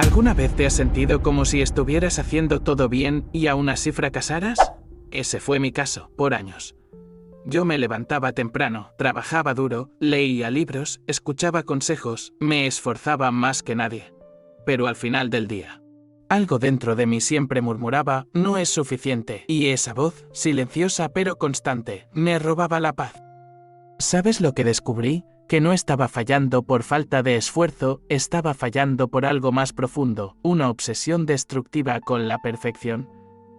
¿Alguna vez te has sentido como si estuvieras haciendo todo bien y aún así fracasaras? Ese fue mi caso, por años. Yo me levantaba temprano, trabajaba duro, leía libros, escuchaba consejos, me esforzaba más que nadie. Pero al final del día, algo dentro de mí siempre murmuraba, no es suficiente, y esa voz, silenciosa pero constante, me robaba la paz. ¿Sabes lo que descubrí? Que no estaba fallando por falta de esfuerzo, estaba fallando por algo más profundo, una obsesión destructiva con la perfección.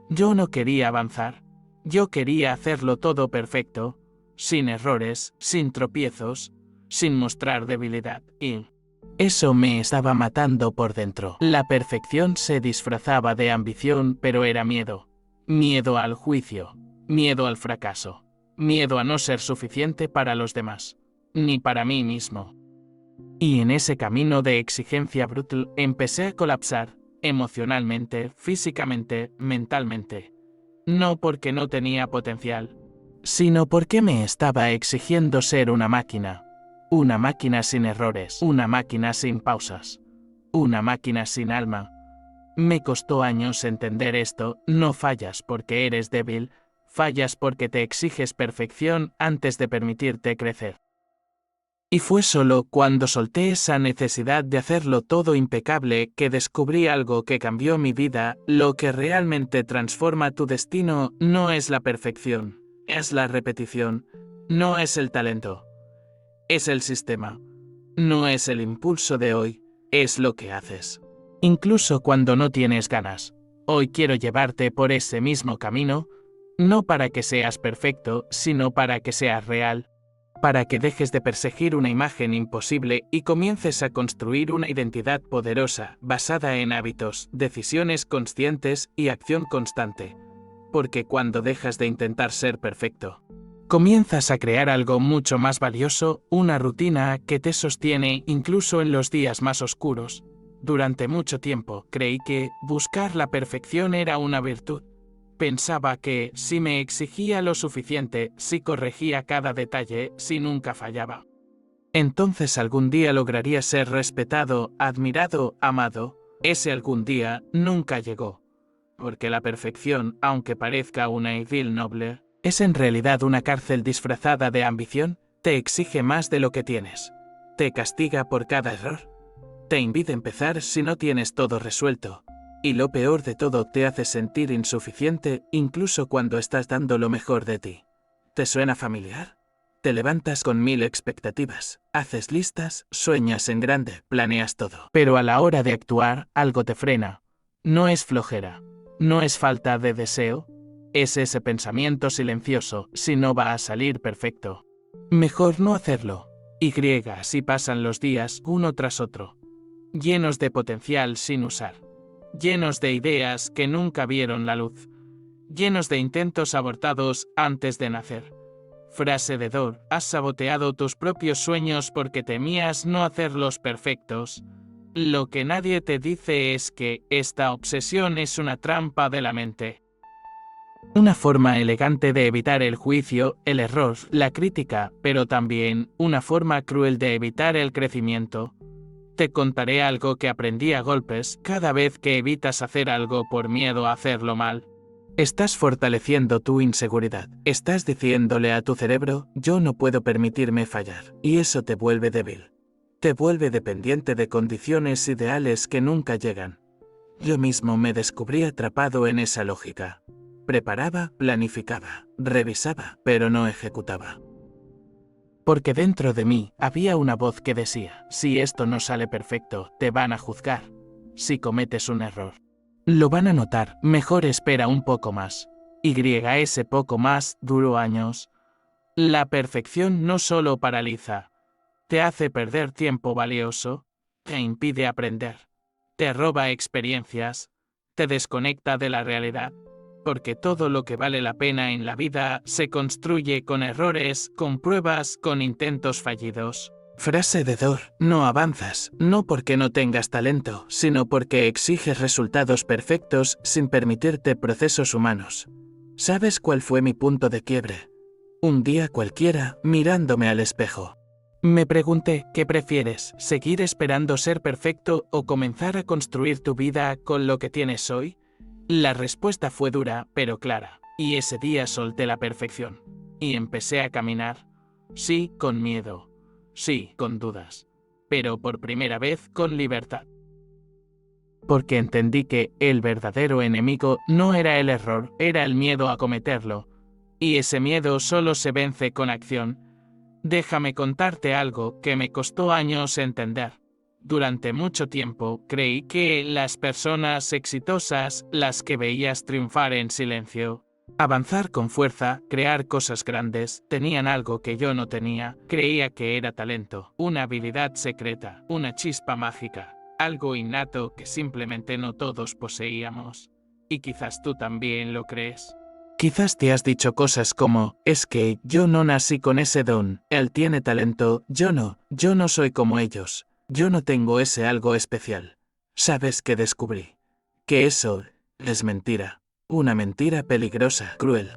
Yo no quería avanzar. Yo quería hacerlo todo perfecto, sin errores, sin tropiezos, sin mostrar debilidad, y eso me estaba matando por dentro. La perfección se disfrazaba de ambición, pero era miedo. Miedo al juicio, miedo al fracaso, miedo a no ser suficiente para los demás, ni para mí mismo. Y en ese camino de exigencia brutal empecé a colapsar, emocionalmente, físicamente, mentalmente. No porque no tenía potencial, sino porque me estaba exigiendo ser una máquina sin errores, una máquina sin pausas, una máquina sin alma. Me costó años entender esto, no fallas porque eres débil, fallas porque te exiges perfección antes de permitirte crecer. Y fue solo cuando solté esa necesidad de hacerlo todo impecable que descubrí algo que cambió mi vida. Lo que realmente transforma tu destino no es la perfección, es la repetición, no es el talento, es el sistema, no es el impulso de hoy, es lo que haces. Incluso cuando no tienes ganas. Hoy quiero llevarte por ese mismo camino, no para que seas perfecto, sino para que seas real. Para que dejes de perseguir una imagen imposible y comiences a construir una identidad poderosa, basada en hábitos, decisiones conscientes y acción constante. Porque cuando dejas de intentar ser perfecto, comienzas a crear algo mucho más valioso, una rutina que te sostiene incluso en los días más oscuros. Durante mucho tiempo creí que buscar la perfección era una virtud. Pensaba que, si me exigía lo suficiente, si corregía cada detalle, si nunca fallaba, entonces algún día lograría ser respetado, admirado, amado. Ese algún día nunca llegó. Porque la perfección, aunque parezca una idil noble, es en realidad una cárcel disfrazada de ambición, te exige más de lo que tienes. Te castiga por cada error. Te impide empezar si no tienes todo resuelto. Y lo peor de todo, te hace sentir insuficiente incluso cuando estás dando lo mejor de ti. ¿Te suena familiar? Te levantas con 1000 expectativas, haces listas, sueñas en grande, planeas todo. Pero a la hora de actuar, algo te frena. No es flojera, no es falta de deseo, es ese pensamiento silencioso, si no va a salir perfecto. Mejor no hacerlo. Y así pasan los días, uno tras otro, llenos de potencial sin usar. Llenos de ideas que nunca vieron la luz, llenos de intentos abortados antes de nacer. Frase de Dor, has saboteado tus propios sueños porque temías no hacerlos perfectos. Lo que nadie te dice es que esta obsesión es una trampa de la mente. Una forma elegante de evitar el juicio, el error, la crítica, pero también una forma cruel de evitar el crecimiento. Te contaré algo que aprendí a golpes. Cada vez que evitas hacer algo por miedo a hacerlo mal, estás fortaleciendo tu inseguridad. Estás diciéndole a tu cerebro, yo no puedo permitirme fallar. Y eso te vuelve débil. Te vuelve dependiente de condiciones ideales que nunca llegan. Yo mismo me descubrí atrapado en esa lógica. Preparaba, planificaba, revisaba, pero no ejecutaba. Porque dentro de mí había una voz que decía, si esto no sale perfecto, te van a juzgar. Si cometes un error, lo van a notar, mejor espera un poco más. Ese poco más duró años. La perfección no solo paraliza, te hace perder tiempo valioso, te impide aprender, te roba experiencias, te desconecta de la realidad. Porque todo lo que vale la pena en la vida se construye con errores, con pruebas, con intentos fallidos. Frase de Dor, no avanzas, no porque no tengas talento, sino porque exiges resultados perfectos sin permitirte procesos humanos. ¿Sabes cuál fue mi punto de quiebre? Un día cualquiera, mirándome al espejo. Me pregunté, ¿qué prefieres? ¿Seguir esperando ser perfecto o comenzar a construir tu vida con lo que tienes hoy? La respuesta fue dura, pero clara, y ese día solté la perfección. Y empecé a caminar. Sí, con miedo. Sí, con dudas. Pero por primera vez con libertad. Porque entendí que el verdadero enemigo no era el error, era el miedo a cometerlo. Y ese miedo solo se vence con acción. Déjame contarte algo que me costó años entender. Durante mucho tiempo creí que las personas exitosas, las que veías triunfar en silencio, avanzar con fuerza, crear cosas grandes, tenían algo que yo no tenía. Creía que era talento, una habilidad secreta, una chispa mágica, algo innato que simplemente no todos poseíamos. Y quizás tú también lo crees. Quizás te has dicho cosas como, es que yo no nací con ese don, él tiene talento, yo no soy como ellos, yo no tengo ese algo especial. ¿Sabes qué descubrí? Que eso es mentira, una mentira peligrosa, cruel,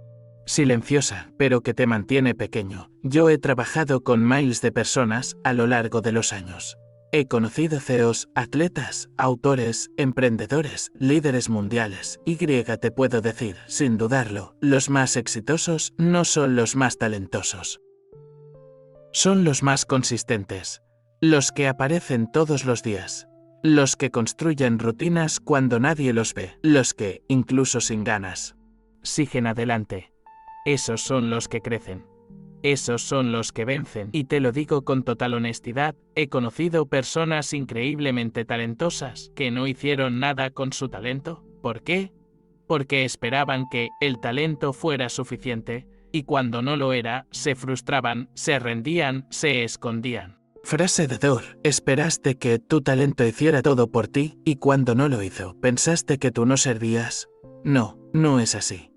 silenciosa, pero que te mantiene pequeño. Yo he trabajado con miles de personas a lo largo de los años. He conocido CEOs, atletas, autores, emprendedores, líderes mundiales. Te puedo decir, sin dudarlo, los más exitosos no son los más talentosos. Son los más consistentes. Los que aparecen todos los días. Los que construyen rutinas cuando nadie los ve. Los que, incluso sin ganas, siguen adelante. Esos son los que crecen. Esos son los que vencen. Y te lo digo con total honestidad, he conocido personas increíblemente talentosas que no hicieron nada con su talento. ¿Por qué? Porque esperaban que el talento fuera suficiente, y cuando no lo era, se frustraban, se rendían, se escondían. Frase de Dor, esperaste que tu talento hiciera todo por ti, y cuando no lo hizo, pensaste que tú no servías. No, no es así.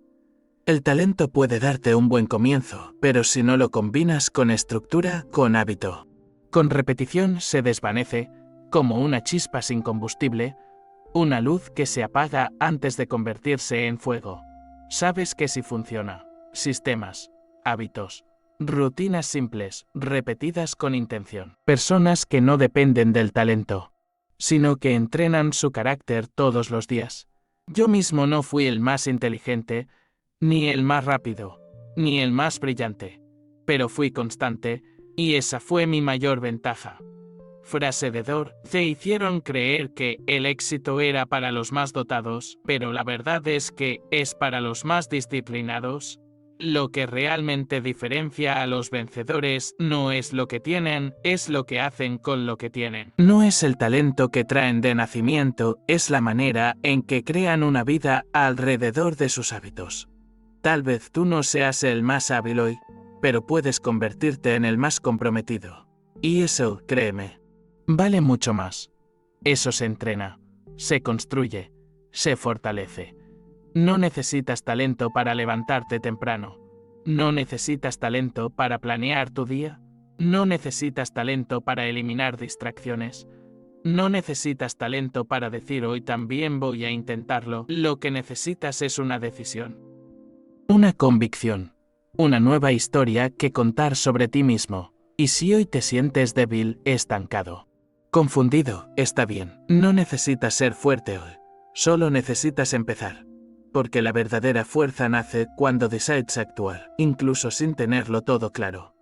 El talento puede darte un buen comienzo, pero si no lo combinas con estructura, con hábito, con repetición, se desvanece, como una chispa sin combustible, una luz que se apaga antes de convertirse en fuego. Sabes que si funciona. Sistemas, hábitos, rutinas simples, repetidas con intención. Personas que no dependen del talento, sino que entrenan su carácter todos los días. Yo mismo no fui el más inteligente, ni el más rápido, ni el más brillante, pero fui constante, y esa fue mi mayor ventaja. Frase de Dor, te hicieron creer que el éxito era para los más dotados, pero la verdad es que es para los más disciplinados. Lo que realmente diferencia a los vencedores no es lo que tienen, es lo que hacen con lo que tienen. No es el talento que traen de nacimiento, es la manera en que crean una vida alrededor de sus hábitos. Tal vez tú no seas el más hábil hoy, pero puedes convertirte en el más comprometido. Y eso, créeme, vale mucho más. Eso se entrena, se construye, se fortalece. No necesitas talento para levantarte temprano. No necesitas talento para planear tu día. No necesitas talento para eliminar distracciones. No necesitas talento para decir hoy también voy a intentarlo. Lo que necesitas es una decisión. Una convicción. Una nueva historia que contar sobre ti mismo. Y si hoy te sientes débil, estancado, confundido, está bien. No necesitas ser fuerte hoy. Solo necesitas empezar. Porque la verdadera fuerza nace cuando decides actuar, incluso sin tenerlo todo claro.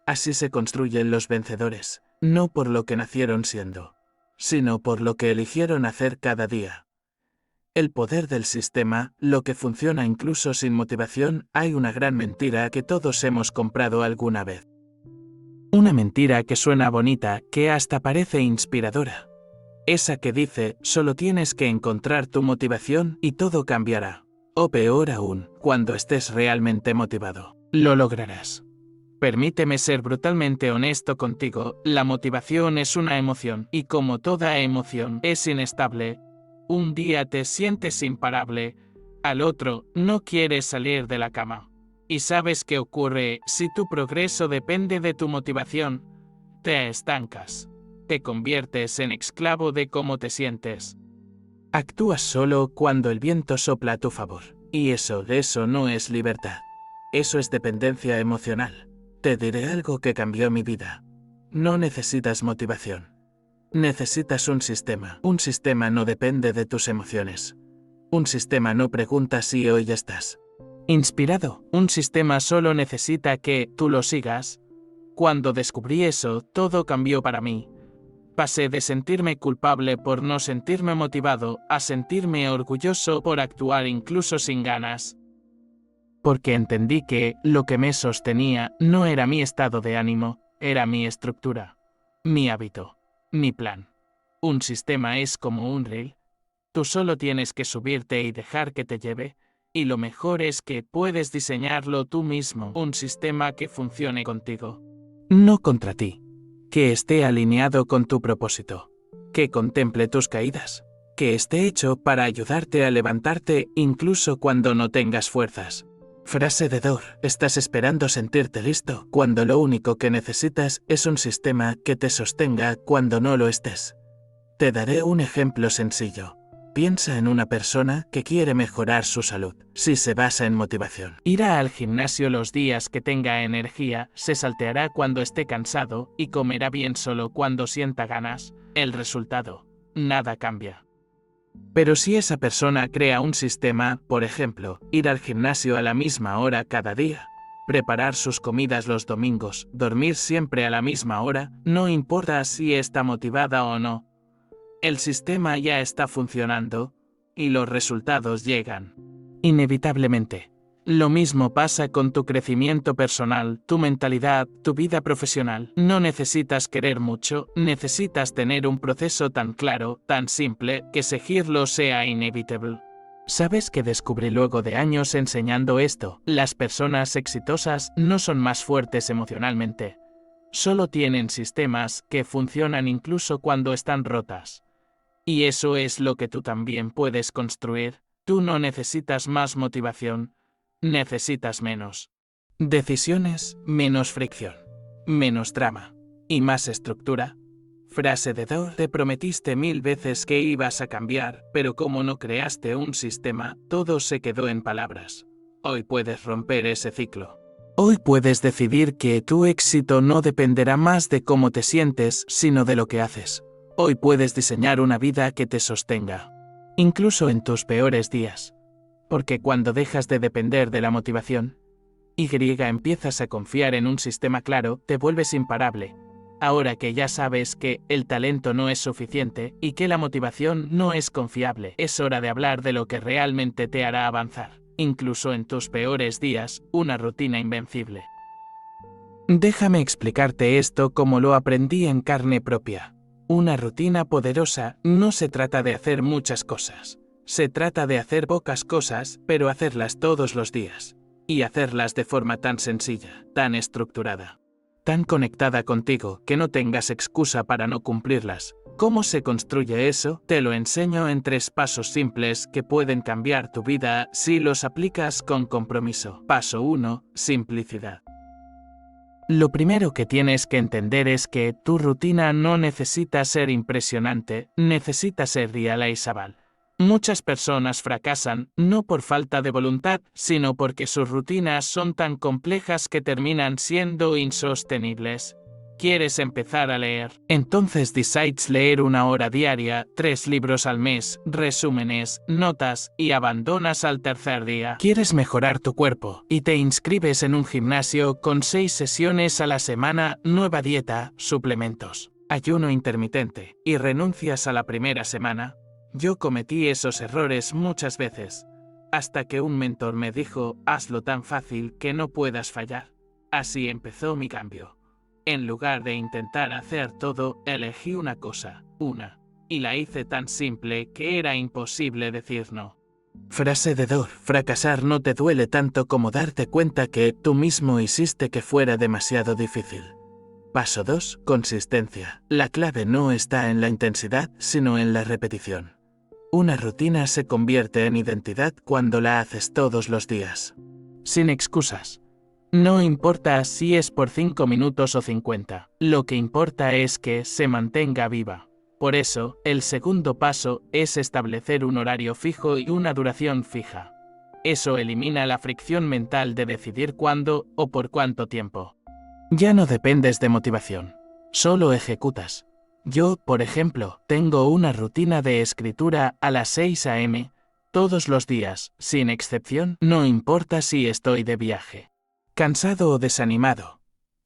Así se construyen los vencedores, no por lo que nacieron siendo, sino por lo que eligieron hacer cada día. El poder del sistema, lo que funciona incluso sin motivación. Hay una gran mentira que todos hemos comprado alguna vez. Una mentira que suena bonita, que hasta parece inspiradora. Esa que dice, solo tienes que encontrar tu motivación y todo cambiará. O peor aún, cuando estés realmente motivado, lo lograrás. Permíteme ser brutalmente honesto contigo, la motivación es una emoción, y como toda emoción, es inestable. Un día te sientes imparable, al otro, no quieres salir de la cama. ¿Y sabes qué ocurre si tu progreso depende de tu motivación? Te estancas. Te conviertes en esclavo de cómo te sientes. Actúas solo cuando el viento sopla a tu favor. Y eso no es libertad. Eso es dependencia emocional. Te diré algo que cambió mi vida. No necesitas motivación. Necesitas un sistema. Un sistema no depende de tus emociones. Un sistema no pregunta si hoy estás inspirado. Un sistema solo necesita que tú lo sigas. Cuando descubrí eso, todo cambió para mí. Pasé de sentirme culpable por no sentirme motivado a sentirme orgulloso por actuar incluso sin ganas. Porque entendí que lo que me sostenía no era mi estado de ánimo, era mi estructura, mi hábito, mi plan. Un sistema es como un reel. Tú solo tienes que subirte y dejar que te lleve, y lo mejor es que puedes diseñarlo tú mismo, un sistema que funcione contigo, no contra ti, que esté alineado con tu propósito, que contemple tus caídas, que esté hecho para ayudarte a levantarte incluso cuando no tengas fuerzas. Frase de Dor: estás esperando sentirte listo, cuando lo único que necesitas es un sistema que te sostenga cuando no lo estés. Te daré un ejemplo sencillo. Piensa en una persona que quiere mejorar su salud. Si se basa en motivación, irá al gimnasio los días que tenga energía, se salteará cuando esté cansado y comerá bien solo cuando sienta ganas. El resultado: nada cambia. Pero si esa persona crea un sistema, por ejemplo, ir al gimnasio a la misma hora cada día, preparar sus comidas los domingos, dormir siempre a la misma hora, no importa si está motivada o no, el sistema ya está funcionando, y los resultados llegan inevitablemente. Lo mismo pasa con tu crecimiento personal, tu mentalidad, tu vida profesional. No necesitas querer mucho, necesitas tener un proceso tan claro, tan simple, que seguirlo sea inevitable. ¿Sabes qué descubrí luego de años enseñando esto? Las personas exitosas no son más fuertes emocionalmente. Solo tienen sistemas que funcionan incluso cuando están rotas. Y eso es lo que tú también puedes construir. Tú no necesitas más motivación, necesitas menos decisiones, menos fricción, menos drama y más estructura. Frase de Dor: te prometiste 1000 veces que ibas a cambiar, pero como no creaste un sistema, todo se quedó en palabras. Hoy puedes romper ese ciclo. Hoy puedes decidir que tu éxito no dependerá más de cómo te sientes, sino de lo que haces. Hoy puedes diseñar una vida que te sostenga, incluso en tus peores días. Porque cuando dejas de depender de la motivación, empiezas a confiar en un sistema claro, te vuelves imparable. Ahora que ya sabes que el talento no es suficiente y que la motivación no es confiable, es hora de hablar de lo que realmente te hará avanzar, incluso en tus peores días, una rutina invencible. Déjame explicarte esto como lo aprendí en carne propia. Una rutina poderosa no se trata de hacer muchas cosas. Se trata de hacer pocas cosas, pero hacerlas todos los días. Y hacerlas de forma tan sencilla, tan estructurada, tan conectada contigo, que no tengas excusa para no cumplirlas. ¿Cómo se construye eso? Te lo enseño en 3 pasos simples que pueden cambiar tu vida si los aplicas con compromiso. Paso 1. Simplicidad. Lo primero que tienes que entender es que tu rutina no necesita ser impresionante, necesita ser realizable. Muchas personas fracasan, no por falta de voluntad, sino porque sus rutinas son tan complejas que terminan siendo insostenibles. ¿Quieres empezar a leer? Entonces decides leer 1 hora diaria, 3 libros al mes, resúmenes, notas, y abandonas al tercer día. ¿Quieres mejorar tu cuerpo? Y te inscribes en un gimnasio con 6 sesiones a la semana, nueva dieta, suplementos, ayuno intermitente, y renuncias a la primera semana. Yo cometí esos errores muchas veces, hasta que un mentor me dijo: hazlo tan fácil que no puedas fallar. Así empezó mi cambio. En lugar de intentar hacer todo, elegí una cosa, y la hice tan simple que era imposible decir no. Frase de Dor: fracasar no te duele tanto como darte cuenta que tú mismo hiciste que fuera demasiado difícil. Paso 2. Consistencia. La clave no está en la intensidad, sino en la repetición. Una rutina se convierte en identidad cuando la haces todos los días. Sin excusas. No importa si es por 5 minutos o 50, lo que importa es que se mantenga viva. Por eso, el segundo paso es establecer un horario fijo y una duración fija. Eso elimina la fricción mental de decidir cuándo o por cuánto tiempo. Ya no dependes de motivación. solo ejecutas. Yo, por ejemplo, tengo una rutina de escritura a las 6 a.m. todos los días, sin excepción, no importa si estoy de viaje, cansado o desanimado.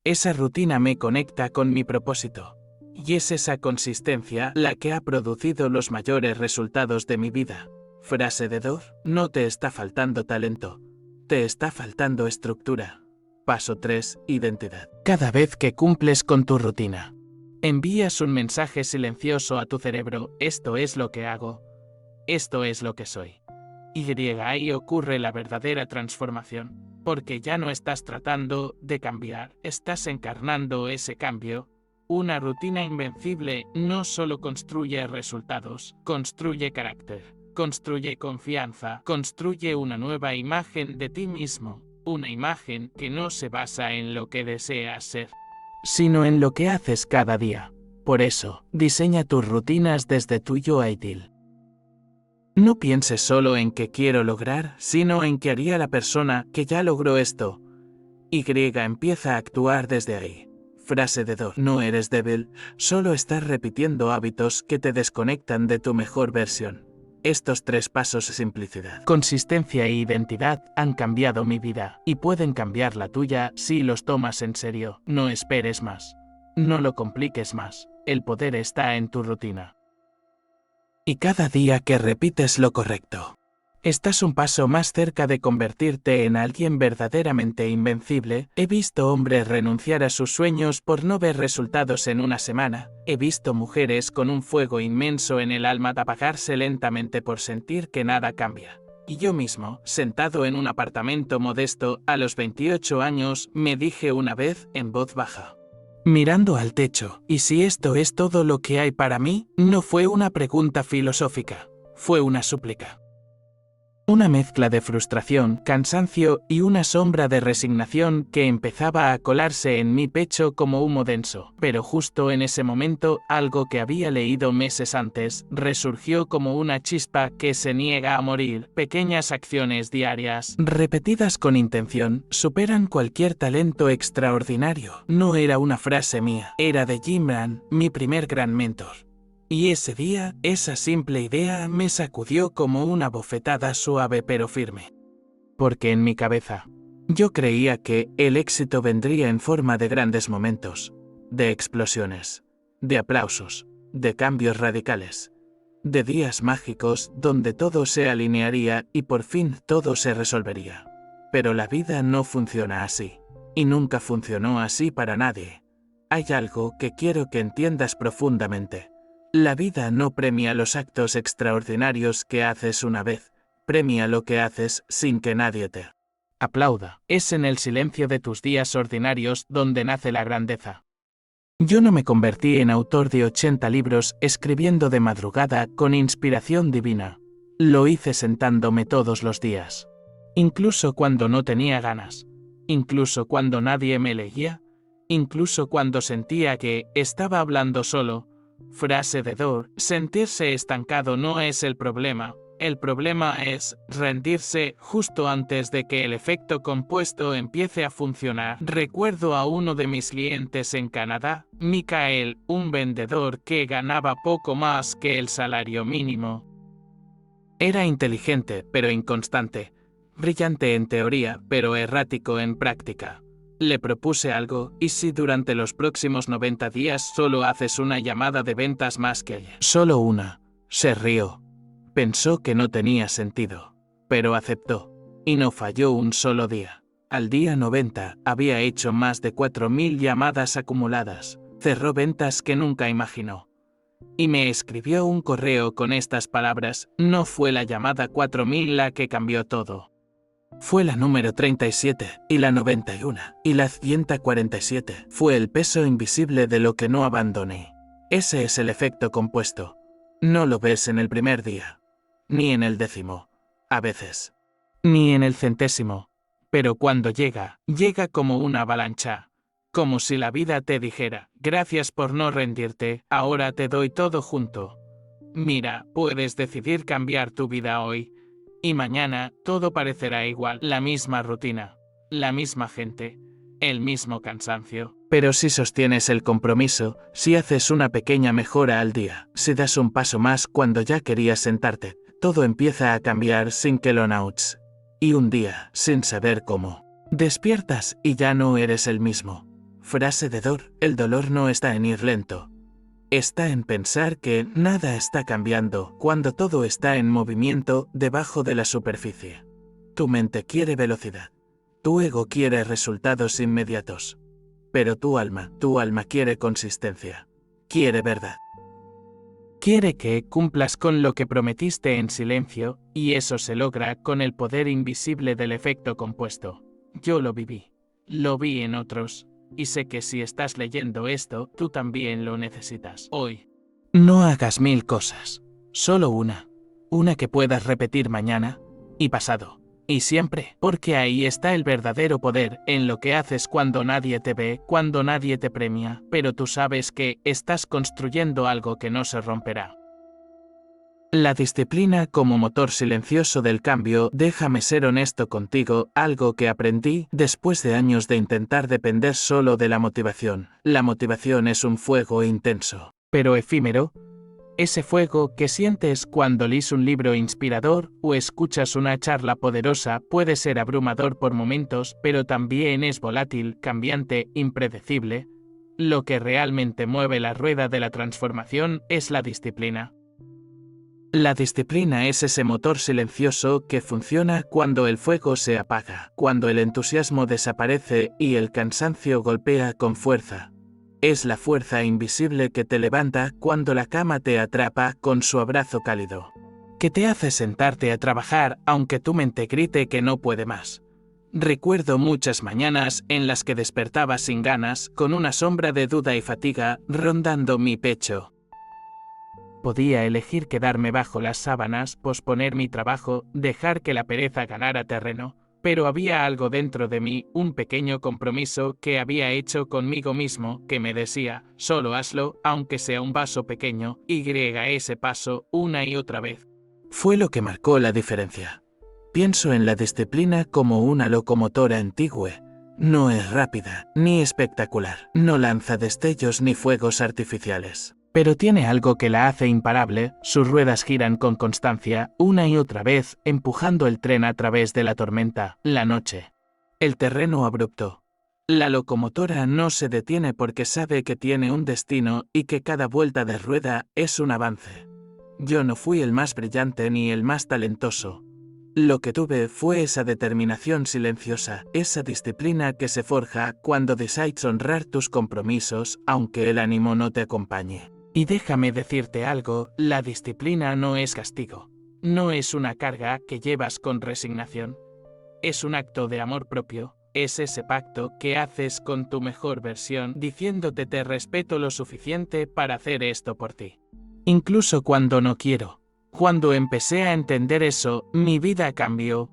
Esa rutina me conecta con mi propósito. Y es esa consistencia la que ha producido los mayores resultados de mi vida. Frase de Dor: no te está faltando talento, te está faltando estructura. Paso 3. Identidad. Cada vez que cumples con tu rutina, envías un mensaje silencioso a tu cerebro: esto es lo que hago, esto es lo que soy. Y ahí ocurre la verdadera transformación, porque ya no estás tratando de cambiar, estás encarnando ese cambio. Una rutina invencible no solo construye resultados, construye carácter, construye confianza, construye una nueva imagen de ti mismo, una imagen que no se basa en lo que deseas ser, sino en lo que haces cada día. Por eso, diseña tus rutinas desde tu yo ideal. No pienses solo en qué quiero lograr, sino en qué haría la persona que ya logró esto. Y empieza a actuar desde ahí. Frase de Dor: no eres débil, solo estás repitiendo hábitos que te desconectan de tu mejor versión. Estos 3 pasos de simplicidad, consistencia e identidad han cambiado mi vida, y pueden cambiar la tuya si los tomas en serio. No esperes más. No lo compliques más. El poder está en tu rutina. Y cada día que repites lo correcto, estás un paso más cerca de convertirte en alguien verdaderamente invencible. He visto hombres renunciar a sus sueños por no ver resultados en una semana. He visto mujeres con un fuego inmenso en el alma apagarse lentamente por sentir que nada cambia. Y yo mismo, sentado en un apartamento modesto, a los 28 años, me dije una vez, en voz baja, mirando al techo: ¿y si esto es todo lo que hay para mí? No fue una pregunta filosófica, fue una súplica. Una mezcla de frustración, cansancio y una sombra de resignación que empezaba a colarse en mi pecho como humo denso. Pero justo en ese momento, algo que había leído meses antes resurgió como una chispa que se niega a morir. Pequeñas acciones diarias, repetidas con intención, superan cualquier talento extraordinario. No era una frase mía, era de Jim Rohn, mi primer gran mentor. Y ese día, esa simple idea me sacudió como una bofetada suave pero firme. Porque en mi cabeza, yo creía que el éxito vendría en forma de grandes momentos, de explosiones, de aplausos, de cambios radicales, de días mágicos donde todo se alinearía y por fin todo se resolvería. Pero la vida no funciona así, y nunca funcionó así para nadie. Hay algo que quiero que entiendas profundamente. La vida no premia los actos extraordinarios que haces una vez, premia lo que haces sin que nadie te aplauda. Es en el silencio de tus días ordinarios donde nace la grandeza. Yo no me convertí en autor de 80 libros escribiendo de madrugada con inspiración divina. Lo hice sentándome todos los días. Incluso cuando no tenía ganas. Incluso cuando nadie me leía. Incluso cuando sentía que estaba hablando solo. Frase de Dor: sentirse estancado no es el problema es rendirse justo antes de que el efecto compuesto empiece a funcionar. Recuerdo a uno de mis clientes en Canadá, Michael, un vendedor que ganaba poco más que el salario mínimo. Era inteligente, pero inconstante, brillante en teoría, pero errático en práctica. Le propuse algo: ¿y si durante los próximos 90 días solo haces una llamada de ventas más que ayer? Solo una. Se rió. Pensó que no tenía sentido, pero aceptó. Y no falló un solo día. Al día 90, había hecho más de 4.000 llamadas acumuladas. Cerró ventas que nunca imaginó. Y me escribió un correo con estas palabras: no fue la llamada 4.000 la que cambió todo. Fue la número 37, y la 91, y la 147. Fue el peso invisible de lo que no abandoné. Ese es el efecto compuesto. No lo ves en el primer día, ni en el 10º, a veces, ni en el 100º. Pero cuando llega, llega como una avalancha. Como si la vida te dijera: gracias por no rendirte, ahora te doy todo junto. Mira, puedes decidir cambiar tu vida hoy. Y mañana, todo parecerá igual, la misma rutina, la misma gente, el mismo cansancio, Pero si sostienes el compromiso, si haces una pequeña mejora al día, si das un paso más cuando ya querías sentarte, todo empieza a cambiar sin que lo notes. Y un día, sin saber cómo, despiertas y ya no eres el mismo. Frase de Dor: el dolor no está en ir lento. Está en pensar que nada está cambiando cuando todo está en movimiento debajo de la superficie. Tu mente quiere velocidad. Tu ego quiere resultados inmediatos. Pero tu alma quiere consistencia. Quiere verdad. Quiere que cumplas con lo que prometiste en silencio, y eso se logra con el poder invisible del efecto compuesto. Yo lo viví. Lo vi en otros. Y sé que si estás leyendo esto, tú también lo necesitas hoy. No hagas 1000 cosas. Solo una. Una que puedas repetir mañana, y pasado, y siempre. Porque ahí está el verdadero poder, en lo que haces cuando nadie te ve, cuando nadie te premia, pero tú sabes que estás construyendo algo que no se romperá. La disciplina como motor silencioso del cambio. Déjame ser honesto contigo, algo que aprendí después de años de intentar depender solo de la motivación. La motivación es un fuego intenso, pero efímero. Ese fuego que sientes cuando lees un libro inspirador o escuchas una charla poderosa puede ser abrumador por momentos, pero también es volátil, cambiante, impredecible. Lo que realmente mueve la rueda de la transformación es la disciplina. La disciplina es ese motor silencioso que funciona cuando el fuego se apaga, cuando el entusiasmo desaparece y el cansancio golpea con fuerza. Es la fuerza invisible que te levanta cuando la cama te atrapa con su abrazo cálido, que te hace sentarte a trabajar aunque tu mente grite que no puede más. Recuerdo muchas mañanas en las que despertaba sin ganas, con una sombra de duda y fatiga rondando mi pecho. Podía elegir quedarme bajo las sábanas, posponer mi trabajo, dejar que la pereza ganara terreno, pero había algo dentro de mí, un pequeño compromiso que había hecho conmigo mismo, que me decía: solo hazlo, aunque sea un paso pequeño, ese paso, una y otra vez. Fue lo que marcó la diferencia. Pienso en la disciplina como una locomotora antigua. No es rápida, ni espectacular, no lanza destellos ni fuegos artificiales. Pero tiene algo que la hace imparable. Sus ruedas giran con constancia, una y otra vez, empujando el tren a través de la tormenta, la noche, el terreno abrupto. La locomotora no se detiene porque sabe que tiene un destino y que cada vuelta de rueda es un avance. Yo no fui el más brillante ni el más talentoso. Lo que tuve fue esa determinación silenciosa, esa disciplina que se forja cuando decides honrar tus compromisos, aunque el ánimo no te acompañe. Y déjame decirte algo, la disciplina no es castigo. No es una carga que llevas con resignación. Es un acto de amor propio. Es ese pacto que haces con tu mejor versión, diciéndote: te respeto lo suficiente para hacer esto por ti. Incluso cuando no quiero. Cuando empecé a entender eso, mi vida cambió.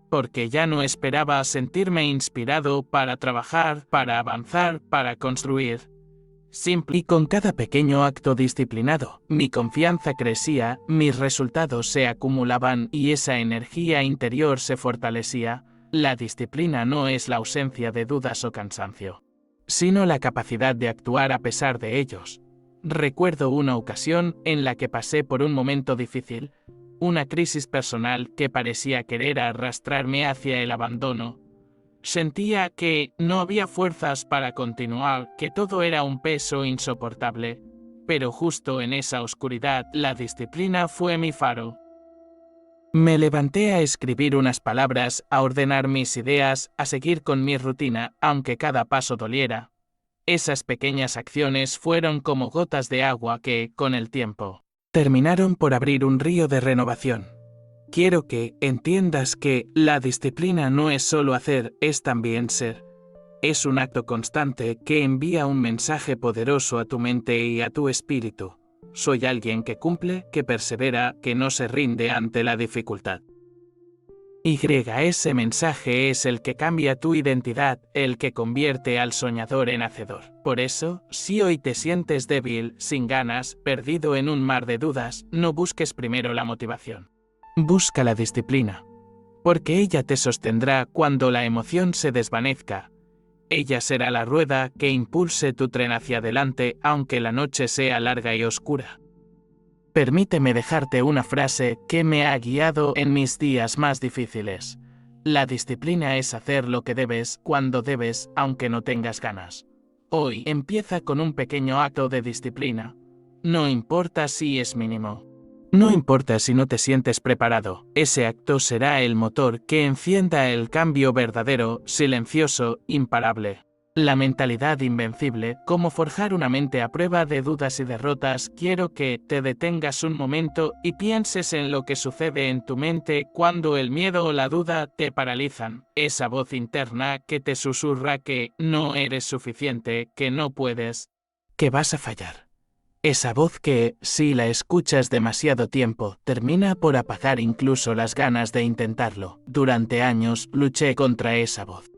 Porque ya no esperaba sentirme inspirado para trabajar, para avanzar, para construir. Simple. Y con cada pequeño acto disciplinado, mi confianza crecía, mis resultados se acumulaban y esa energía interior se fortalecía. La disciplina no es la ausencia de dudas o cansancio, sino la capacidad de actuar a pesar de ellos. Recuerdo una ocasión en la que pasé por un momento difícil, una crisis personal que parecía querer arrastrarme hacia el abandono. Sentía que no había fuerzas para continuar, que todo era un peso insoportable. Pero justo en esa oscuridad, la disciplina fue mi faro. Me levanté a escribir unas palabras, a ordenar mis ideas, a seguir con mi rutina, aunque cada paso doliera. Esas pequeñas acciones fueron como gotas de agua que, con el tiempo, terminaron por abrir un río de renovación. Quiero que entiendas que la disciplina no es solo hacer, es también ser. Es un acto constante que envía un mensaje poderoso a tu mente y a tu espíritu. Soy alguien que cumple, que persevera, que no se rinde ante la dificultad. Ese mensaje es el que cambia tu identidad, el que convierte al soñador en hacedor. Por eso, si hoy te sientes débil, sin ganas, perdido en un mar de dudas, no busques primero la motivación. Busca la disciplina, porque ella te sostendrá cuando la emoción se desvanezca. Ella será la rueda que impulse tu tren hacia adelante aunque la noche sea larga y oscura. Permíteme dejarte una frase que me ha guiado en mis días más difíciles. La disciplina es hacer lo que debes, cuando debes, aunque no tengas ganas. Hoy empieza con un pequeño acto de disciplina. No importa si es mínimo. No importa si no te sientes preparado, ese acto será el motor que encienda el cambio verdadero, silencioso, imparable. La mentalidad invencible, cómo forjar una mente a prueba de dudas y derrotas. Quiero que te detengas un momento y pienses en lo que sucede en tu mente cuando el miedo o la duda te paralizan. Esa voz interna que te susurra que no eres suficiente, que no puedes, que vas a fallar. Esa voz que, si la escuchas demasiado tiempo, termina por apagar incluso las ganas de intentarlo. Durante años luché contra esa voz.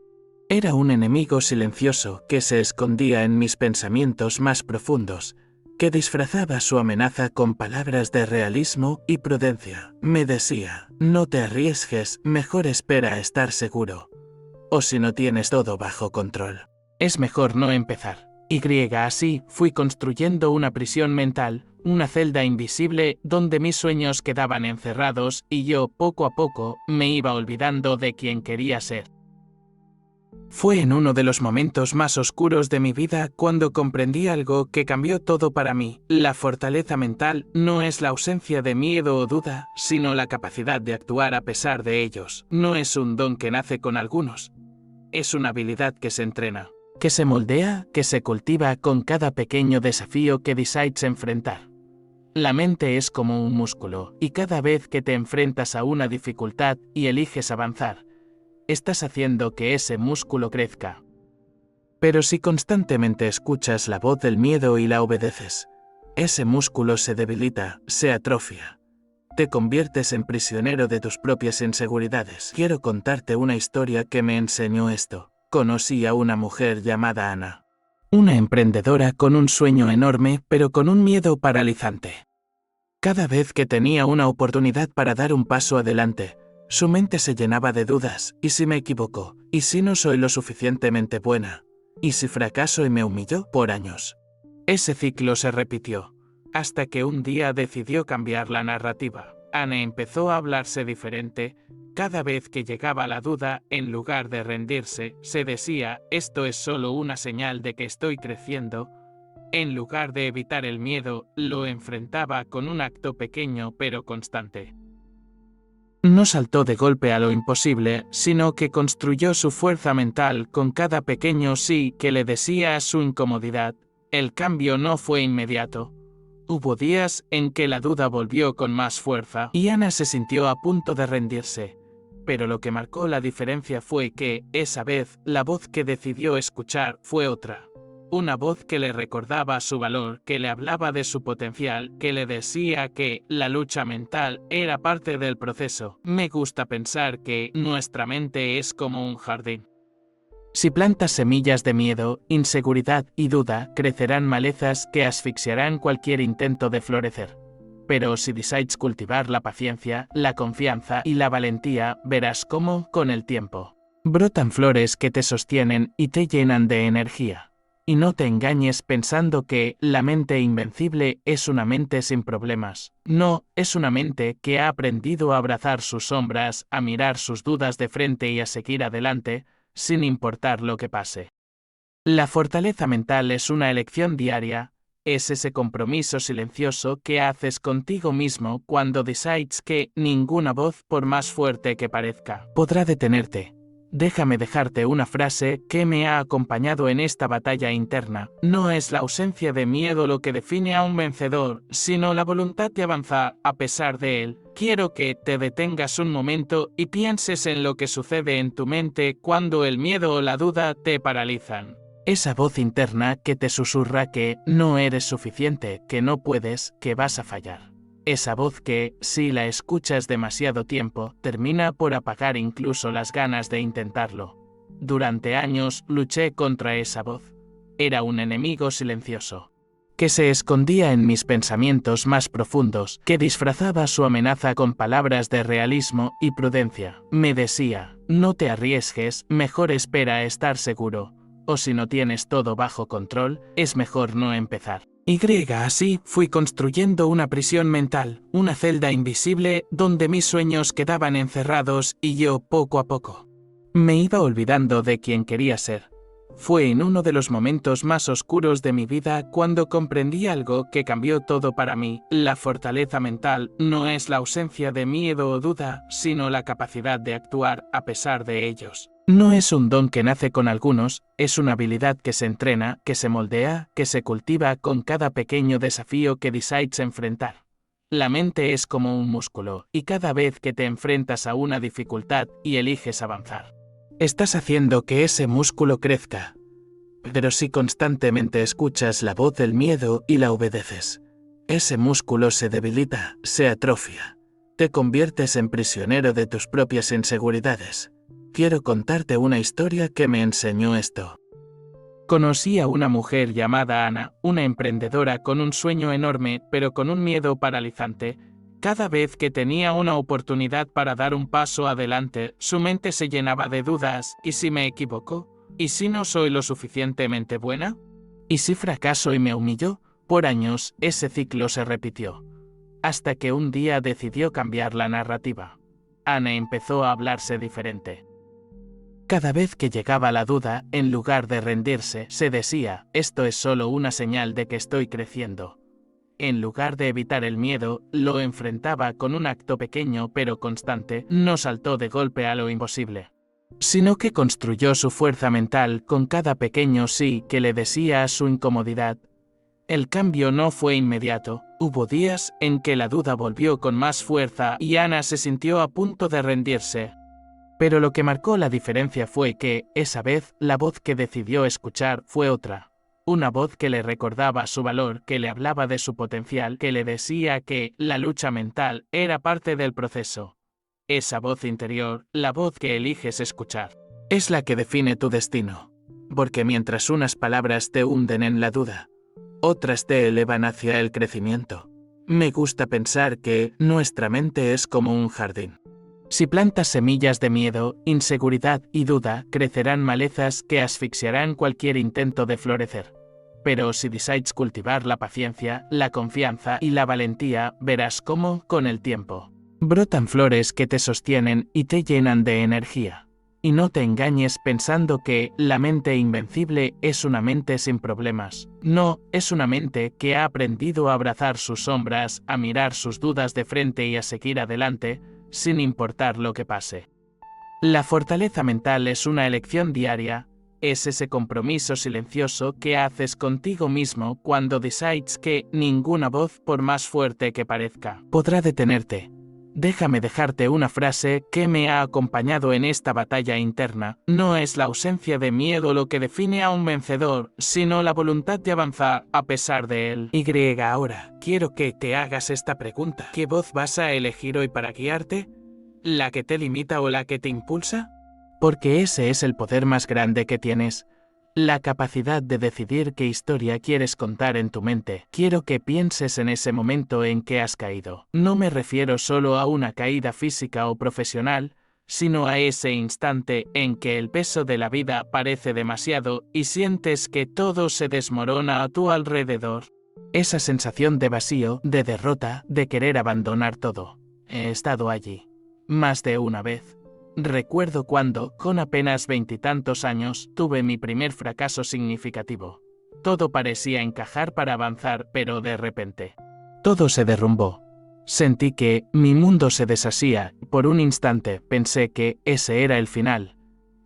Era un enemigo silencioso que se escondía en mis pensamientos más profundos, que disfrazaba su amenaza con palabras de realismo y prudencia. Me decía, no te arriesgues, mejor espera a estar seguro. O si no tienes todo bajo control, es mejor no empezar. Así fui construyendo una prisión mental, una celda invisible donde mis sueños quedaban encerrados y yo, poco a poco, me iba olvidando de quien quería ser. Fue en uno de los momentos más oscuros de mi vida cuando comprendí algo que cambió todo para mí. La fortaleza mental no es la ausencia de miedo o duda, sino la capacidad de actuar a pesar de ellos. No es un don que nace con algunos. Es una habilidad que se entrena, que se moldea, que se cultiva con cada pequeño desafío que decides enfrentar. La mente es como un músculo, y cada vez que te enfrentas a una dificultad y eliges avanzar, estás haciendo que ese músculo crezca. Pero si constantemente escuchas la voz del miedo y la obedeces, ese músculo se debilita, se atrofia. Te conviertes en prisionero de tus propias inseguridades. Quiero contarte una historia que me enseñó esto. Conocí a una mujer llamada Ana. Una emprendedora con un sueño enorme, pero con un miedo paralizante. Cada vez que tenía una oportunidad para dar un paso adelante, su mente se llenaba de dudas. ¿Y si me equivoco? ¿Y si no soy lo suficientemente buena? ¿Y si fracaso? Y me humilló por años. Ese ciclo se repitió, hasta que un día decidió cambiar la narrativa. Ana empezó a hablarse diferente. Cada vez que llegaba la duda, en lugar de rendirse, se decía, esto es solo una señal de que estoy creciendo. En lugar de evitar el miedo, lo enfrentaba con un acto pequeño pero constante. No saltó de golpe a lo imposible, sino que construyó su fuerza mental con cada pequeño sí que le decía a su incomodidad. El cambio no fue inmediato. Hubo días en que la duda volvió con más fuerza y Ana se sintió a punto de rendirse. Pero lo que marcó la diferencia fue que, esa vez, la voz que decidió escuchar fue otra. Una voz que le recordaba su valor, que le hablaba de su potencial, que le decía que la lucha mental era parte del proceso. Me gusta pensar que nuestra mente es como un jardín. Si plantas semillas de miedo, inseguridad y duda, crecerán malezas que asfixiarán cualquier intento de florecer. Pero si decides cultivar la paciencia, la confianza y la valentía, verás cómo, con el tiempo, brotan flores que te sostienen y te llenan de energía. Y no te engañes pensando que la mente invencible es una mente sin problemas. No, es una mente que ha aprendido a abrazar sus sombras, a mirar sus dudas de frente y a seguir adelante, sin importar lo que pase. La fortaleza mental es una elección diaria, es ese compromiso silencioso que haces contigo mismo cuando decides que ninguna voz, por más fuerte que parezca, podrá detenerte. Déjame dejarte una frase que me ha acompañado en esta batalla interna. No es la ausencia de miedo lo que define a un vencedor, sino la voluntad de avanzar a pesar de él. Quiero que te detengas un momento y pienses en lo que sucede en tu mente cuando el miedo o la duda te paralizan. Esa voz interna que te susurra que no eres suficiente, que no puedes, que vas a fallar. Esa voz que, si la escuchas demasiado tiempo, termina por apagar incluso las ganas de intentarlo. Durante años luché contra esa voz. Era un enemigo silencioso, que se escondía en mis pensamientos más profundos, que disfrazaba su amenaza con palabras de realismo y prudencia. Me decía, no te arriesgues, mejor espera a estar seguro. o si no tienes todo bajo control, es mejor no empezar. Así fui construyendo una prisión mental, una celda invisible donde mis sueños quedaban encerrados y yo poco a poco me iba olvidando de quién quería ser. Fue en uno de los momentos más oscuros de mi vida cuando comprendí algo que cambió todo para mí. La fortaleza mental no es la ausencia de miedo o duda, sino la capacidad de actuar a pesar de ellos. No es un don que nace con algunos, es una habilidad que se entrena, que se moldea, que se cultiva con cada pequeño desafío que decides enfrentar. La mente es como un músculo, y cada vez que te enfrentas a una dificultad y eliges avanzar, estás haciendo que ese músculo crezca. Pero si constantemente escuchas la voz del miedo y la obedeces, ese músculo se debilita, se atrofia. Te conviertes en prisionero de tus propias inseguridades. Quiero contarte una historia que me enseñó esto. Conocí a una mujer llamada Ana, una emprendedora con un sueño enorme, pero con un miedo paralizante. Cada vez que tenía una oportunidad para dar un paso adelante, su mente se llenaba de dudas. ¿Y si me equivoco? ¿Y si no soy lo suficientemente buena? ¿Y si fracaso y me humillo? Por años, ese ciclo se repitió. Hasta que un día decidió cambiar la narrativa. Ana empezó a hablarse diferente. Cada vez que llegaba la duda, en lugar de rendirse, se decía, esto es solo una señal de que estoy creciendo. En lugar de evitar el miedo, lo enfrentaba con un acto pequeño pero constante, no saltó de golpe a lo imposible, sino que construyó su fuerza mental con cada pequeño sí que le decía a su incomodidad. El cambio no fue inmediato, hubo días en que la duda volvió con más fuerza y Ana se sintió a punto de rendirse. Pero lo que marcó la diferencia fue que, esa vez, la voz que decidió escuchar fue otra. Una voz que le recordaba su valor, que le hablaba de su potencial, que le decía que la lucha mental era parte del proceso. Esa voz interior, la voz que eliges escuchar, es la que define tu destino. Porque mientras unas palabras te hunden en la duda, otras te elevan hacia el crecimiento. Me gusta pensar que nuestra mente es como un jardín. Si plantas semillas de miedo, inseguridad y duda, crecerán malezas que asfixiarán cualquier intento de florecer. Pero si decides cultivar la paciencia, la confianza y la valentía, verás cómo, con el tiempo, brotan flores que te sostienen y te llenan de energía. Y no te engañes pensando que la mente invencible es una mente sin problemas. No, es una mente que ha aprendido a abrazar sus sombras, a mirar sus dudas de frente y a seguir adelante, sin importar lo que pase. La fortaleza mental es una elección diaria, es ese compromiso silencioso que haces contigo mismo cuando decides que ninguna voz, por más fuerte que parezca, podrá detenerte. Déjame dejarte una frase que me ha acompañado en esta batalla interna. No es la ausencia de miedo lo que define a un vencedor, sino la voluntad de avanzar a pesar de él. Ahora, quiero que te hagas esta pregunta. ¿Qué voz vas a elegir hoy para guiarte? ¿La que te limita o la que te impulsa? Porque ese es el poder más grande que tienes. La capacidad de decidir qué historia quieres contar en tu mente. Quiero que pienses en ese momento en que has caído. No me refiero solo a una caída física o profesional, sino a ese instante en que el peso de la vida parece demasiado y sientes que todo se desmorona a tu alrededor. Esa sensación de vacío, de derrota, de querer abandonar todo. He estado allí. Más de una vez. Recuerdo cuando, con apenas 20 y tantos años, tuve mi primer fracaso significativo. Todo parecía encajar para avanzar, pero de repente, todo se derrumbó. Sentí que mi mundo se deshacía. Por un instante pensé que ese era el final,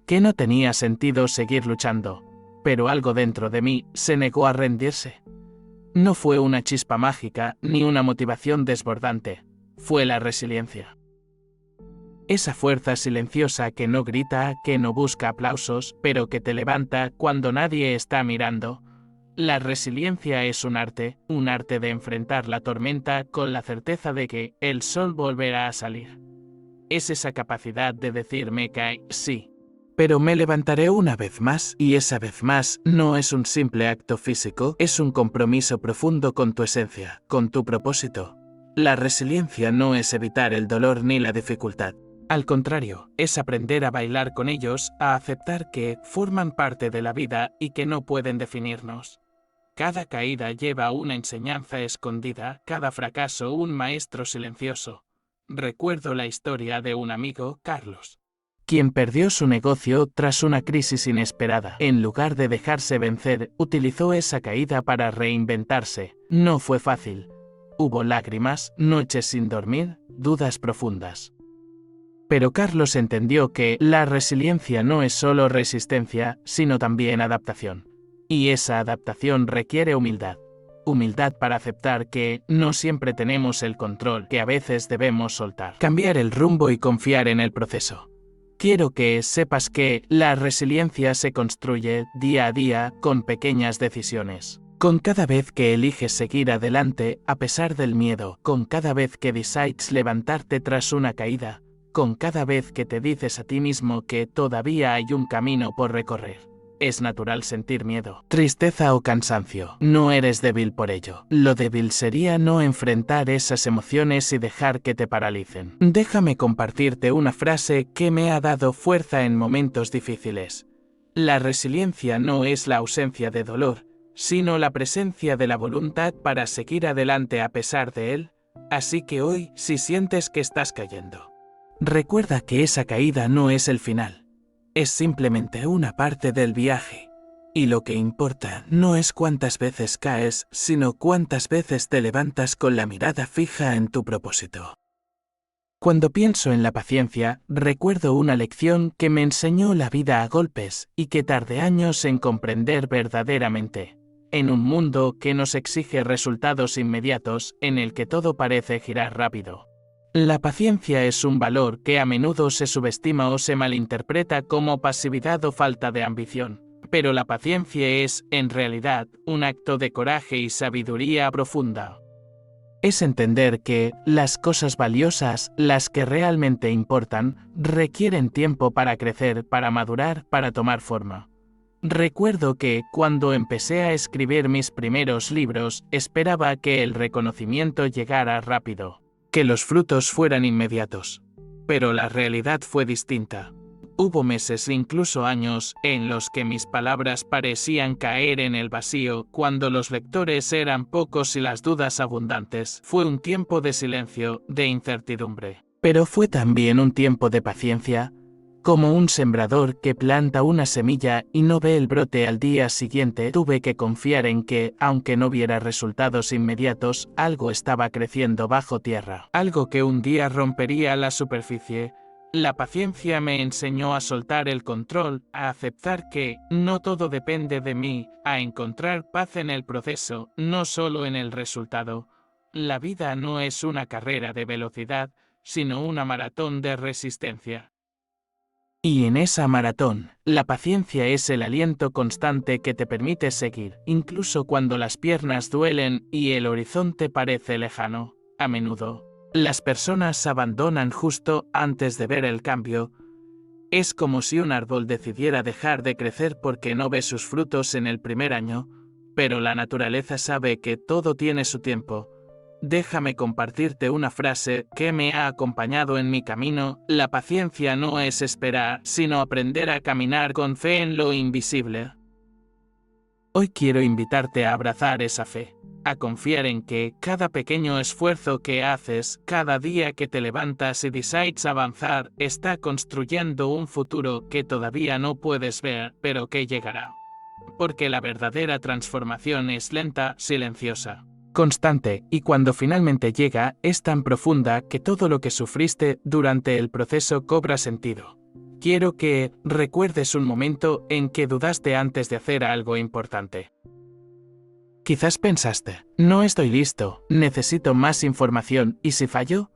que no tenía sentido seguir luchando. Pero algo dentro de mí se negó a rendirse. No fue una chispa mágica, ni una motivación desbordante. Fue la resiliencia. Esa fuerza silenciosa que no grita, que no busca aplausos, pero que te levanta cuando nadie está mirando. La resiliencia es un arte de enfrentar la tormenta con la certeza de que el sol volverá a salir. Es esa capacidad de decir me cae, sí, pero me levantaré una vez más, y esa vez más no es un simple acto físico, es un compromiso profundo con tu esencia, con tu propósito. La resiliencia no es evitar el dolor ni la dificultad. Al contrario, es aprender a bailar con ellos, a aceptar que forman parte de la vida y que no pueden definirnos. Cada caída lleva una enseñanza escondida, cada fracaso un maestro silencioso. Recuerdo la historia de un amigo, Carlos, quien perdió su negocio tras una crisis inesperada. En lugar de dejarse vencer, utilizó esa caída para reinventarse. No fue fácil. Hubo lágrimas, noches sin dormir, dudas profundas. Pero Carlos entendió que la resiliencia no es solo resistencia, sino también adaptación. Y esa adaptación requiere humildad. Humildad para aceptar que no siempre tenemos el control, que a veces debemos soltar. Cambiar el rumbo y confiar en el proceso. Quiero que sepas que la resiliencia se construye día a día con pequeñas decisiones. Con cada vez que eliges seguir adelante a pesar del miedo, con cada vez que decides levantarte tras una caída, con cada vez que te dices a ti mismo que todavía hay un camino por recorrer. Es natural sentir miedo, tristeza o cansancio. No eres débil por ello. Lo débil sería no enfrentar esas emociones y dejar que te paralicen. Déjame compartirte una frase que me ha dado fuerza en momentos difíciles. La resiliencia no es la ausencia de dolor, sino la presencia de la voluntad para seguir adelante a pesar de él. Así que hoy, si sientes que estás cayendo, recuerda que esa caída no es el final. Es simplemente una parte del viaje. Y lo que importa no es cuántas veces caes, sino cuántas veces te levantas con la mirada fija en tu propósito. Cuando pienso en la paciencia, recuerdo una lección que me enseñó la vida a golpes y que tardé años en comprender verdaderamente. En un mundo que nos exige resultados inmediatos, en el que todo parece girar rápido. La paciencia es un valor que a menudo se subestima o se malinterpreta como pasividad o falta de ambición. Pero la paciencia es, en realidad, un acto de coraje y sabiduría profunda. Es entender que las cosas valiosas, las que realmente importan, requieren tiempo para crecer, para madurar, para tomar forma. Recuerdo que, cuando empecé a escribir mis primeros libros, esperaba que el reconocimiento llegara rápido, que los frutos fueran inmediatos. Pero la realidad fue distinta. Hubo meses, incluso años, en los que mis palabras parecían caer en el vacío, cuando los lectores eran pocos y las dudas abundantes. Fue un tiempo de silencio, de incertidumbre. Pero fue también un tiempo de paciencia, como un sembrador que planta una semilla y no ve el brote al día siguiente. Tuve que confiar en que, aunque no viera resultados inmediatos, algo estaba creciendo bajo tierra. Algo que un día rompería la superficie. La paciencia me enseñó a soltar el control, a aceptar que no todo depende de mí, a encontrar paz en el proceso, no solo en el resultado. La vida no es una carrera de velocidad, sino una maratón de resistencia. Y en esa maratón, la paciencia es el aliento constante que te permite seguir, incluso cuando las piernas duelen y el horizonte parece lejano. A menudo, las personas abandonan justo antes de ver el cambio. Es como si un árbol decidiera dejar de crecer porque no ve sus frutos en el primer año, pero la naturaleza sabe que todo tiene su tiempo. Déjame compartirte una frase que me ha acompañado en mi camino. La paciencia no es esperar, sino aprender a caminar con fe en lo invisible. Hoy quiero invitarte a abrazar esa fe, a confiar en que cada pequeño esfuerzo que haces, cada día que te levantas y decides avanzar, está construyendo un futuro que todavía no puedes ver, pero que llegará. Porque la verdadera transformación es lenta, silenciosa, constante, y cuando finalmente llega, es tan profunda que todo lo que sufriste durante el proceso cobra sentido. Quiero que recuerdes un momento en que dudaste antes de hacer algo importante. Quizás pensaste, no estoy listo, necesito más información, ¿y si fallo?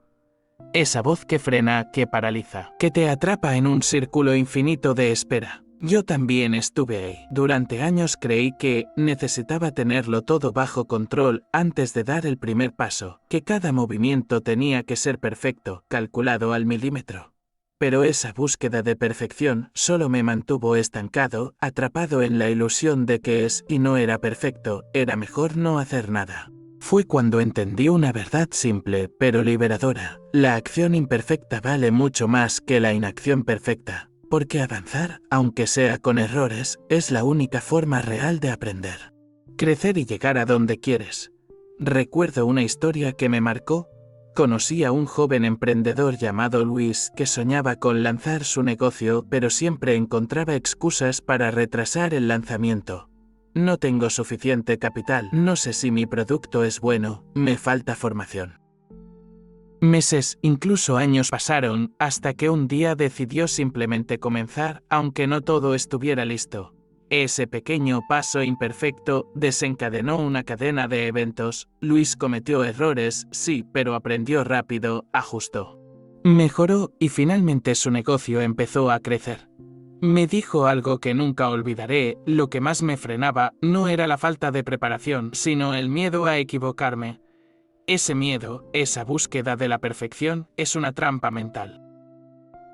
Esa voz que frena, que paraliza, que te atrapa en un círculo infinito de espera. Yo también estuve ahí. Durante años creí que necesitaba tenerlo todo bajo control antes de dar el primer paso, que cada movimiento tenía que ser perfecto, calculado al milímetro. Pero esa búsqueda de perfección solo me mantuvo estancado, atrapado en la ilusión de que es y no era perfecto, era mejor no hacer nada. Fue cuando entendí una verdad simple pero liberadora. La acción imperfecta vale mucho más que la inacción perfecta, porque avanzar, aunque sea con errores, es la única forma real de aprender. Crecer y llegar a donde quieres. Recuerdo una historia que me marcó. Conocí a un joven emprendedor llamado Luis que soñaba con lanzar su negocio, pero siempre encontraba excusas para retrasar el lanzamiento. No tengo suficiente capital, no sé si mi producto es bueno, me falta formación. Meses, incluso años pasaron, hasta que un día decidió simplemente comenzar, aunque no todo estuviera listo. Ese pequeño paso imperfecto desencadenó una cadena de eventos. Luis cometió errores, sí, pero aprendió rápido, ajustó. Mejoró y finalmente su negocio empezó a crecer. Me dijo algo que nunca olvidaré: lo que más me frenaba no era la falta de preparación, sino el miedo a equivocarme. Ese miedo, esa búsqueda de la perfección, es una trampa mental.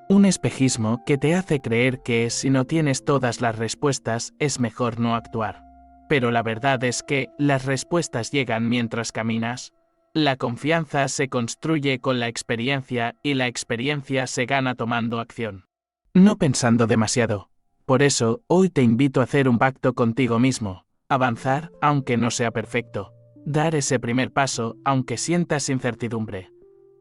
Un espejismo que te hace creer que si no tienes todas las respuestas, es mejor no actuar. Pero la verdad es que las respuestas llegan mientras caminas. La confianza se construye con la experiencia y la experiencia se gana tomando acción. No pensando demasiado. Por eso, hoy te invito a hacer un pacto contigo mismo. Avanzar, aunque no sea perfecto. Dar ese primer paso, aunque sientas incertidumbre.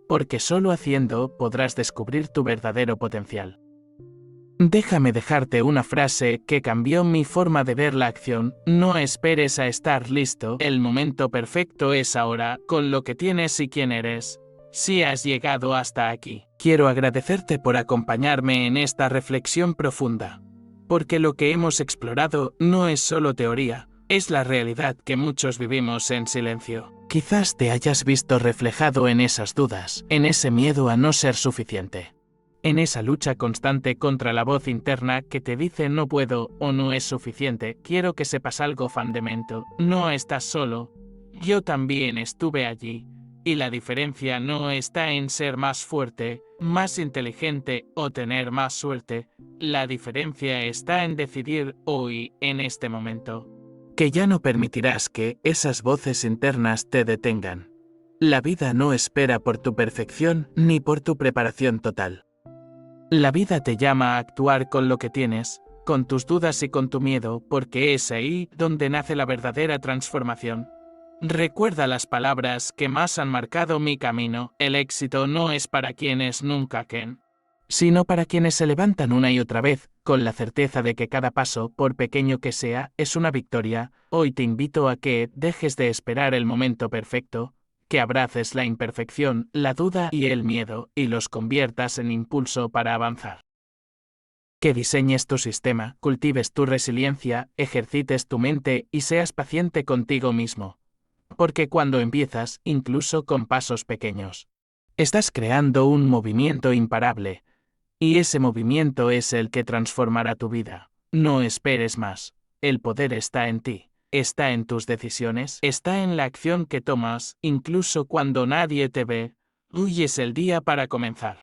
Porque solo haciendo podrás descubrir tu verdadero potencial. Déjame dejarte una frase que cambió mi forma de ver la acción: no esperes a estar listo, el momento perfecto es ahora, con lo que tienes y quién eres. Si has llegado hasta aquí, quiero agradecerte por acompañarme en esta reflexión profunda. Porque lo que hemos explorado no es solo teoría, es la realidad que muchos vivimos en silencio. Quizás te hayas visto reflejado en esas dudas, en ese miedo a no ser suficiente. En esa lucha constante contra la voz interna que te dice no puedo o no es suficiente. Quiero que sepas algo, fundamento: no estás solo. Yo también estuve allí. Y la diferencia no está en ser más fuerte, más inteligente o tener más suerte. La diferencia está en decidir hoy, en este momento, que ya no permitirás que esas voces internas te detengan. La vida no espera por tu perfección ni por tu preparación total. La vida te llama a actuar con lo que tienes, con tus dudas y con tu miedo, porque es ahí donde nace la verdadera transformación. Recuerda las palabras que más han marcado mi camino: el éxito no es para quienes nunca caen, sino para quienes se levantan una y otra vez, con la certeza de que cada paso, por pequeño que sea, es una victoria. Hoy te invito a que dejes de esperar el momento perfecto, que abraces la imperfección, la duda y el miedo, y los conviertas en impulso para avanzar. Que diseñes tu sistema, cultives tu resiliencia, ejercites tu mente y seas paciente contigo mismo. Porque cuando empiezas, incluso con pasos pequeños, estás creando un movimiento imparable. Y ese movimiento es el que transformará tu vida. No esperes más. El poder está en ti. Está en tus decisiones. Está en la acción que tomas, incluso cuando nadie te ve. Hoy es el día para comenzar.